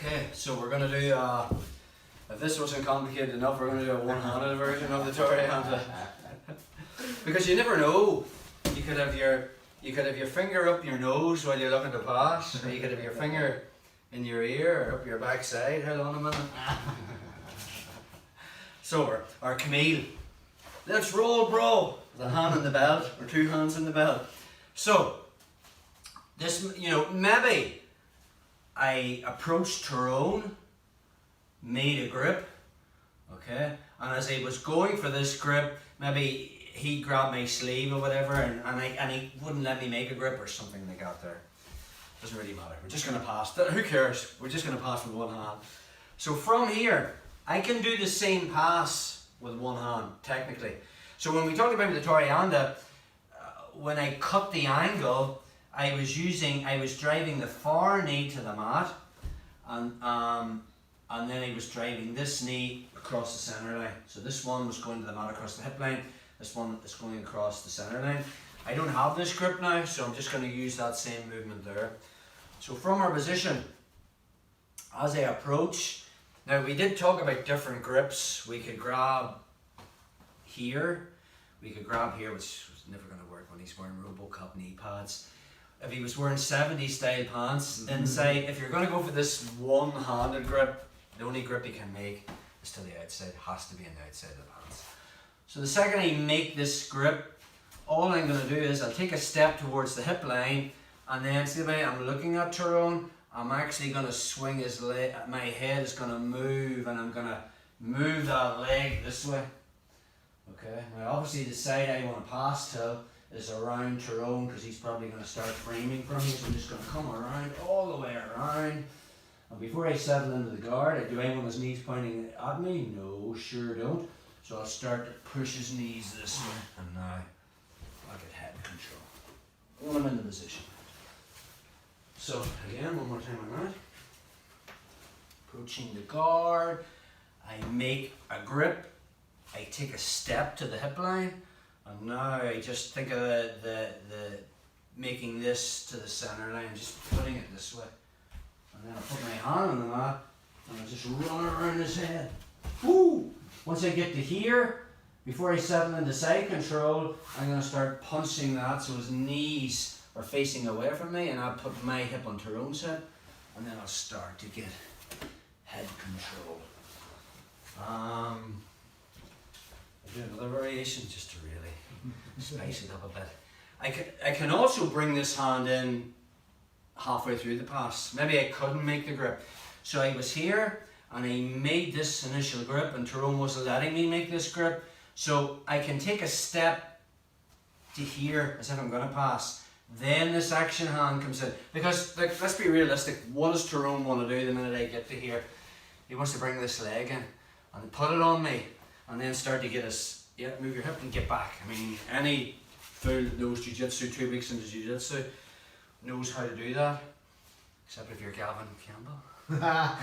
Okay, so we're going to do, if this wasn't complicated enough, we're going to do a one-handed version of the Toreanda. Because you never know, you could have your finger up your nose while you're looking to pass, or you could have your finger in your ear or up your backside. Hold on a minute. So, our Camille, let's roll, bro. With a hand in the belt, or two hands in the belt. So, this, maybe I approached Tyrone, made a grip, okay, and as I was going for this grip, maybe he grabbed my sleeve or whatever, and he wouldn't let me make a grip or something like that there. Doesn't really matter. We're just going to pass. Who cares? We're just going to pass with one hand. So from here, I can do the same pass with one hand, technically. So when we talked about the Toreanda, when I cut the angle, I was driving the far knee to the mat, and then I was driving this knee across the centre line. So this one was going to the mat across the hip line, this one is going across the centre line. I don't have this grip now, so I'm just going to use that same movement there. So from our position, as I approach, now we did talk about different grips. We could grab here, we could grab here, which was never going to work when he's wearing Robocop knee pads. If he was wearing 70s style pants inside, if you're going to go for this one-handed grip, the only grip you can make is to the outside, has to be on the outside of the pants. So the second I make this grip, all I'm going to do is I'll take a step towards the hip line, and then see the way I'm looking at Tyrone, I'm actually going to swing his leg, my head is going to move, and I'm going to move that leg this way. Okay, now obviously the side I want to pass to is around Tyrone, because he's probably going to start framing from me, so I'm just going to come around, all the way around. And before I settle into the guard, do I want his knees pointing at me? No, sure don't. So I'll start to push his knees this way, and now I'll get head control when I'm in the position. So again, one more time on that. Approaching the guard, I make a grip, I take a step to the hip line, and now I just think of the making this to the centre line, just putting it this way. And then I put my hand on the mat, and I just run around his head. Woo! Once I get to here, before I settle into side control, I'm going to start punching that so his knees are facing away from me, and I'll put my hip on Tyrone's head, and then I'll start to get head control. I'll do another variation just to really spice it up a bit. I can also bring this hand in halfway through the pass. Maybe I couldn't make the grip. So I was here, and I made this initial grip, and Tyrone wasn't letting me make this grip. So I can take a step to here as if I'm going to pass. Then this action hand comes in. Because, let's be realistic, what does Tyrone want to do the minute I get to here? He wants to bring this leg in and put it on me, and then start to get us, move your hip and get back. I mean, any fool that knows jiu-jitsu, 2 weeks into jiu-jitsu, knows how to do that, except if you're Gavin Campbell.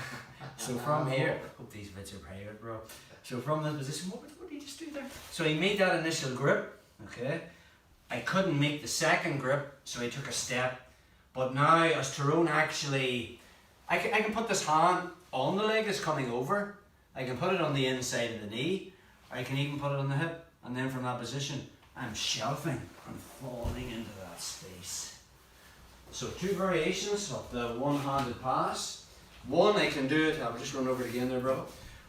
So from here, hope these bits are private, bro. So from this position, what did you just do there? So he made that initial grip, okay. I couldn't make the second grip, so I took a step. But now, as Tyrone actually, I can put this hand on the leg that's coming over. I can put it on the inside of the knee. Or I can even put it on the hip. And then from that position, I'm shelving and falling into that space. So 2 variations of the one-handed pass. One, I can do it, I'll just run over it again there, bro.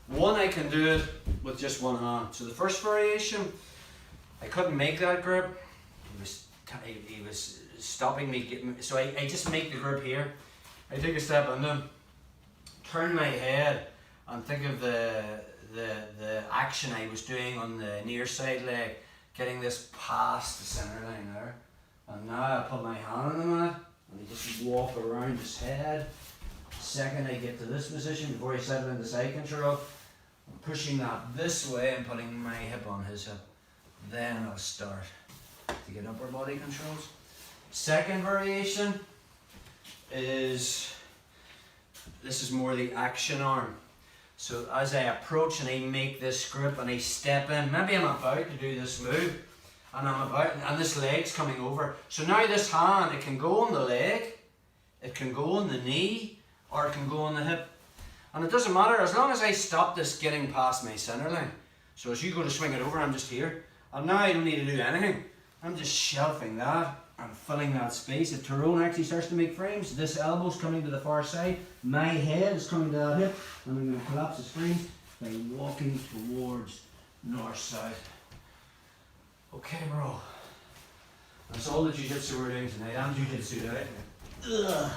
One, I can do it with just one hand. So the first variation, I couldn't make that grip. He was stopping me, so I just make the grip here. I take a step and then turn my head and think of the action I was doing on the near side leg, getting this past the centre line there. And now I put my hand on the mat and I just walk around his head. Second I get to this position, before I settle into side control, I'm pushing that this way and putting my hip on his hip. Then I'll start to get upper body controls. Second variation is, this is more the action arm. So as I approach and I make this grip and I step in, maybe I'm about to do this move, and this leg's coming over. So now this hand, it can go on the leg, it can go on the knee, or it can go on the hip. And it doesn't matter, as long as I stop this getting past my center line. So as you go to swing it over, I'm just here. And now I don't need to do anything. I'm just shelving that and filling that space. If Tyrone actually starts to make frames, this elbow's coming to the far side, my head is coming to that hip, and I'm going to collapse his frames by walking towards north-south. Okay, bro. That's all the jiu-jitsu we're doing tonight. I'm jiu-jitsu, right? Ugh.